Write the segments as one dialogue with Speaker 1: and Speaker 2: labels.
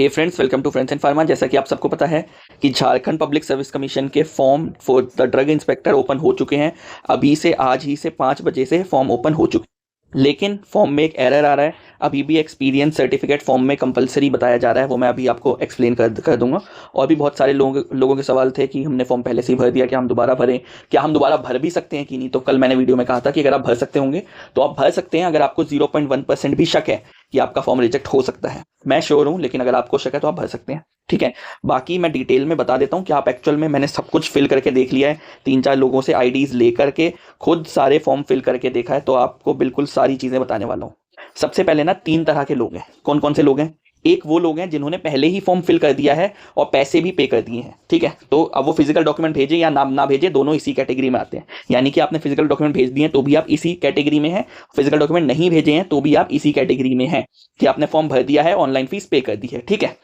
Speaker 1: Hey friends, welcome to friends and pharma. जैसा कि आप सबको पता है कि झारखंड पब्लिक सर्विस कमीशन के form for the drug inspector open हो चुके हैं। अभी से आज ही से 5 बजे से फॉर्म ओपन हो चुके हैं, लेकिन फॉर्म में एक एरर आ रहा है। अभी भी एक्सपीरियंस सर्टिफिकेट फॉर्म में कंपलसरी बताया जा रहा है, वो मैं अभी आपको एक्सप्लेन कर दूंगा। और भी बहुत सारे लोगों के सवाल थे कि हमने फॉर्म पहले से ही भर दिया, क्या हम दोबारा भरें, क्या हम दोबारा भर भी सकते हैं कि नहीं। तो कल मैंने वीडियो में कहा था कि अगर आप भर सकते होंगे तो आप भर सकते हैं। अगर आपको 0.1% भी शक है कि आपका फॉर्म रिजेक्ट हो सकता है, मैं श्योर हूं, लेकिन अगर आपको शक है तो आप भर सकते हैं, ठीक है। बाकी मैं डिटेल में बता देता हूं कि आप एक्चुअल में मैंने सब कुछ फिल करके देख लिया है, 3-4 लोगों से आईडीज लेकर के खुद सारे फॉर्म फिल करके देखा है, तो आपको बिल्कुल सारी चीजें बताने वाला हूं। सबसे पहले ना 3 तरह के लोग हैं। कौन कौन से लोग हैं? एक वो लोग हैं जिन्होंने पहले ही फॉर्म फिल कर दिया है और पैसे भी पे कर दिए हैं, ठीक है। तो अब वो फिजिकल डॉक्यूमेंट भेजे या ना भेजे, दोनों इसी कैटेगरी में आते हैं। यानी कि आपने फिजिकल डॉक्यूमेंट भेज दिए तो भी आप इसी कैटेगरी में हैं, फिजिकल डॉक्यूमेंट नहीं भेजे हैं तो भी आप इसी कैटेगरी में हैं कि आपने फॉर्म भर दिया है, ऑनलाइन फीस पे कर दी है, ठीक है।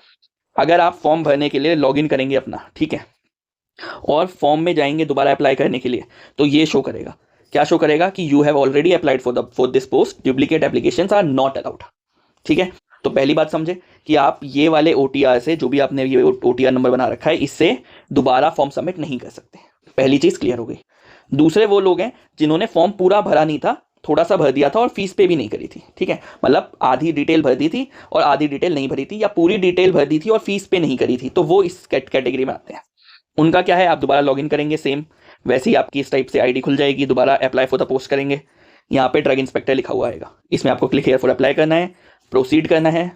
Speaker 1: अगर आप फॉर्म भरने के लिए लॉगिन करेंगे अपना, ठीक है, और फॉर्म में जाएंगे दोबारा अप्लाई करने के लिए, तो ये शो करेगा, क्या शो करेगा कि you have already applied for this post, duplicate applications are not allowed, ठीक है। तो पहली बात समझे कि आप ये वाले ओटीआर से, जो भी आपने ये ओटीआर नंबर बना रखा है, इससे दोबारा फॉर्म सबमिट नहीं कर सकते। पहली चीज क्लियर हो गई। दूसरे वो लोग हैं जिन्होंने फॉर्म पूरा भरा नहीं था, थोड़ा सा भर दिया था और फीस पे भी नहीं करी थी, ठीक है। मतलब आधी डिटेल भर दी थी और आधी डिटेल नहीं भरी थी, या पूरी डिटेल भर दी थी और फीस पे नहीं करी थी, तो वो इस कैटेगरी में आते हैं। उनका क्या है, आप दोबारा लॉगिन करेंगे, सेम वैसे ही आपकी इस टाइप से आईडी खुल जाएगी। दोबारा अप्लाई फॉर द पोस्ट करेंगे, यहाँ पे ड्रग इंस्पेक्टर लिखा हुआ आएगा, इसमें आपको क्लिक हियर फॉर अप्लाई करना है, प्रोसीड करना है।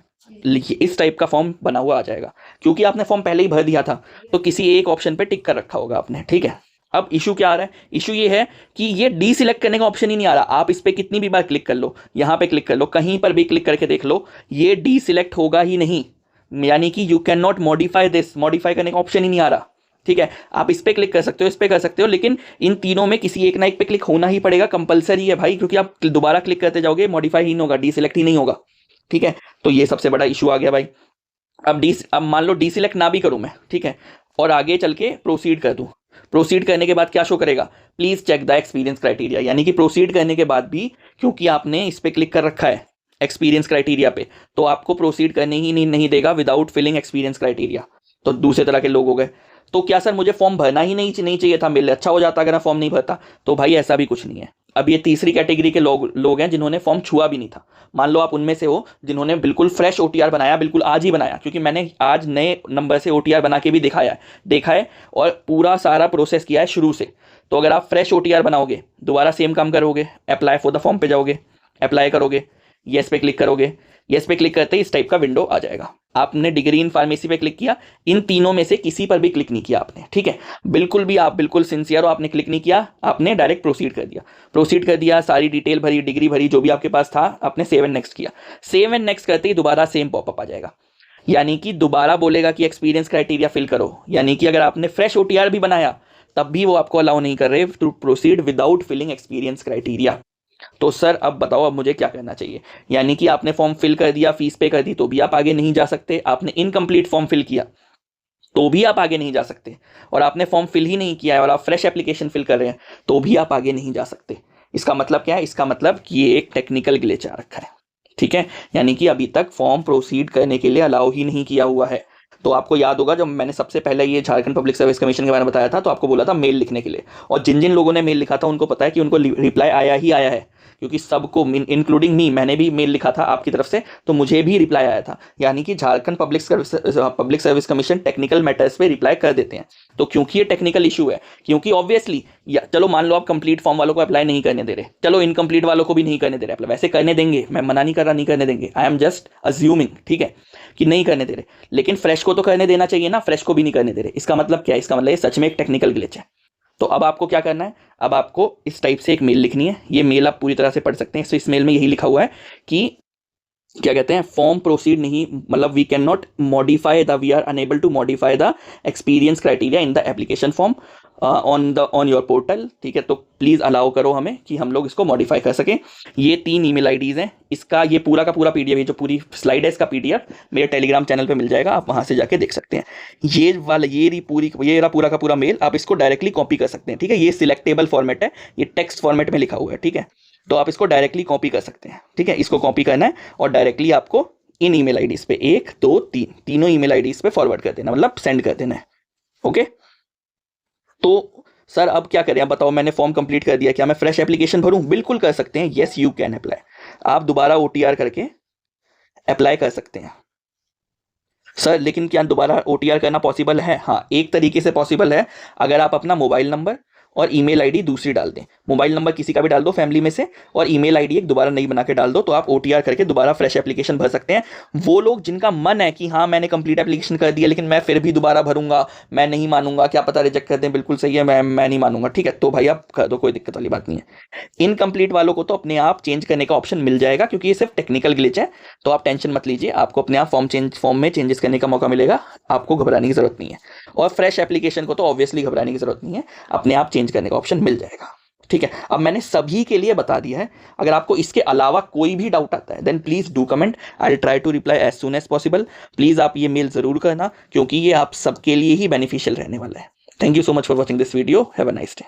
Speaker 1: लिखिए, इस टाइप का फॉर्म बना हुआ आ जाएगा। क्योंकि आपने फॉर्म पहले ही भर दिया था तो किसी एक ऑप्शन पे टिक कर रखा होगा आपने, ठीक है। अब इशू क्या आ रहा है? इशू ये है कि ये डी सिलेक्ट करने का ऑप्शन ही नहीं आ रहा। आप इस पे कितनी भी बार क्लिक कर लो, यहाँ पे क्लिक कर लो, कहीं पर भी क्लिक करके देख लो, ये डी सिलेक्ट होगा ही नहीं। यानी कि you can not modify this, modify करने का ऑप्शन ही नहीं आ रहा, ठीक है। आप इस पे क्लिक कर सकते हो, इस पे कर सकते हो, लेकिन इन तीनों में किसी एक ना एक पे क्लिक होना ही पड़ेगा, कंपलसरी है भाई। क्योंकि आप दोबारा क्लिक करते जाओगे, मॉडिफाई ही नहीं होगा, डी सिलेक्ट ही नहीं होगा, ठीक है। तो ये सबसे बड़ा इशू आ गया भाई। अब मान लो डी सिलेक्ट ना भी करूं मैं, ठीक है, और आगे चल के प्रोसीड कर दूं। प्रोसीड करने के बाद क्या शो करेगा? Please check the experience criteria. यानी कि प्रोसीड करने के बाद भी, क्योंकि आपने इस पे क्लिक कर रखा है एक्सपीरियंस क्राइटेरिया पे, तो आपको प्रोसीड करने ही नहीं देगा विदाउट फिलिंग एक्सपीरियंस क्राइटेरिया। तो दूसरे तरह के लोग हो गए। तो क्या सर मुझे फॉर्म भरना ही नहीं चाहिए था, मेरे लिए अच्छा हो जाता अगर मैं फॉर्म नहीं भरता? तो भाई ऐसा भी कुछ नहीं है। अब ये तीसरी कैटेगरी के लोग हैं जिन्होंने फॉर्म छुआ भी नहीं था। मान लो आप उनमें से हो जिन्होंने बिल्कुल फ्रेश ओटीआर बनाया, बिल्कुल आज ही बनाया, क्योंकि मैंने आज नए नंबर से ओटीआर बना के भी देखा है और पूरा सारा प्रोसेस किया है शुरू से। तो अगर आप फ्रेश ओटीआर बनाओगे, दोबारा सेम काम करोगे, अप्लाई फॉर द फॉर्म पे जाओगे, अप्लाई करोगे, येस पे क्लिक करोगे, येस पे क्लिक करते ही इस टाइप का विंडो आ जाएगा। आपने डिग्री इन फार्मेसी पे क्लिक किया, इन तीनों में से किसी पर भी क्लिक नहीं किया आपने, ठीक है। बिल्कुल भी आप बिल्कुल सिंसियर हो, आपने क्लिक नहीं किया, आपने डायरेक्ट प्रोसीड कर दिया। प्रोसीड कर दिया, सारी डिटेल भरी, डिग्री भरी, जो भी आपके पास था, आपने सेव एंड नेक्स्ट किया। सेव एंड नेक्स्ट करते ही दोबारा सेम पॉपअप आ जाएगा। यानी कि दोबारा बोलेगा कि एक्सपीरियंस क्राइटेरिया फिल करो। यानी कि अगर आपने फ्रेश ओटीआर भी बनाया तब भी वो आपको अलाउ नहीं कर रहे to proceed without filling experience criteria. तो सर अब बताओ, अब मुझे क्या करना चाहिए? यानी कि आपने फॉर्म फिल कर दिया, फीस पे कर दी, तो भी आप आगे नहीं जा सकते। आपने इनकम्प्लीट फॉर्म फिल किया तो भी आप आगे नहीं जा सकते, और आपने फॉर्म फिल ही नहीं किया है और आप फ्रेश एप्लीकेशन फिल कर रहे हैं तो भी आप आगे नहीं जा सकते। इसका मतलब क्या है? इसका मतलब कि ये एक टेक्निकल ग्लिच आ रखा है, ठीक है। यानी कि अभी तक फॉर्म प्रोसीड करने के लिए अलाउ ही नहीं किया हुआ है। तो आपको याद होगा जब मैंने सबसे पहले ये झारखंड पब्लिक सर्विस कमीशन के बारे में बताया था, तो आपको बोला था मेल लिखने के लिए, और जिन जिन लोगों ने मेल लिखा था उनको पता है कि उनको रिप्लाई आया ही आया है, क्योंकि सबको इंक्लूडिंग मी, मैंने भी मेल लिखा था आपकी तरफ से, तो मुझे भी रिप्लाई आया था। यानी कि Jharkhand public service commission technical matters पे रिप्लाई कर देते हैं। तो क्योंकि ये टेक्निकल इशू है, क्योंकि ऑब्वियसली चलो मान लो आप कंप्लीट फॉर्म वालों को अप्लाई नहीं करने दे रहे, चलो इनकम्प्लीट वालों को भी नहीं करने दे रहे अप्लाई, वैसे करने देंगे, मैं मना नहीं कर रहा नहीं करने देंगे, आई एम जस्ट अज्यूमिंग, ठीक है, कि नहीं करने दे रहे, लेकिन फ्रेश को तो करने देना चाहिए ना, फ्रेश को भी नहीं करने दे रहे। इसका मतलब क्या है? इसका मतलब ये सच में एक टेक्निकल ग्लिच है। तो अब आपको क्या करना है? अब आपको इस टाइप से एक मेल लिखनी है। ये मेल आप पूरी तरह से पढ़ सकते हैं। तो इस मेल में यही लिखा हुआ है कि क्या कहते हैं, फॉर्म प्रोसीड नहीं, मतलब we can not modify the, we are unable to modify the experience criteria in the application form on your portal, ठीक है। तो प्लीज अलाउ करो हमें कि हम लोग इसको मॉडिफाई कर सकें। ये 3 ईमेल आईडीज हैं। इसका ये पूरा का पूरा पीडीएफ, ये जो पूरी स्लाइड है इसका पीडीएफ मेरे टेलीग्राम चैनल पे मिल जाएगा, आप वहां से जाके देख सकते हैं। ये वाला ये पूरा का पूरा मेल आप इसको डायरेक्टली कॉपी कर सकते हैं, ठीक है। ये सिलेक्टेबल फॉर्मेट है, ये टेक्स्ट फॉर्मेट में लिखा हुआ है, ठीक है। तो आप इसको डायरेक्टली कॉपी कर सकते हैं, ठीक है। इसको कॉपी करना है और डायरेक्टली आपको इन ईमेल आईडीज पे 1 2 3 तीनों ईमेल आईडीज पे फॉरवर्ड कर देना, मतलब सेंड कर देना है। ओके, तो सर अब क्या करें, आप बताओ, मैंने फॉर्म कंप्लीट कर दिया, क्या मैं फ्रेश एप्लीकेशन भरूं? बिल्कुल कर सकते हैं, यस यू कैन अप्लाई। आप दोबारा OTR करके अप्लाई कर सकते हैं। सर लेकिन क्या दोबारा OTR करना पॉसिबल है? हाँ, एक तरीके से पॉसिबल है, अगर आप अपना मोबाइल नंबर और ईमेल आईडी दूसरी डाल दें। मोबाइल नंबर किसी का भी डाल दो फैमिली में से, और ईमेल आईडी एक दोबारा नई बना के डाल दो, तो आप OTR करके दोबारा फ्रेश एप्लीकेशन भर सकते हैं। वो लोग जिनका मन है कि हाँ मैंने कंप्लीट एप्लीकेशन कर दिया लेकिन मैं फिर भी दोबारा भरूंगा, मैं नहीं मानूंगा, क्या पता रिजेक्ट कर दें, बिल्कुल सही है, मैं नहीं मानूंगा, ठीक है, तो भाई आप कर दो, कोई दिक्कत वाली बात नहीं है। इनकम्प्लीट वालों को तो अपने आप चेंज करने का ऑप्शन मिल जाएगा, क्योंकि ये सिर्फ टेक्निकल ग्लिच है, तो आप टेंशन मत लीजिए, आपको अपने आप फॉर्म में चेंजेस करने का मौका मिलेगा, आपको घबराने की जरूरत नहीं है। और फ्रेश एप्लीकेशन को तो ऑब्वियसली घबराने की जरूरत नहीं है, अपने आप चेंज करने का ऑप्शन मिल जाएगा। ठीक है, अब मैंने सभी के लिए बता दिया है। अगर आपको इसके अलावा कोई भी डाउट आता है then please do comment, I will try to reply as soon as possible. Please आप ये मेल जरूर करना, क्योंकि ये आप सबके लिए ही बेनिफिशियल रहने वाला है। Thank you so much for watching this video, have a nice day.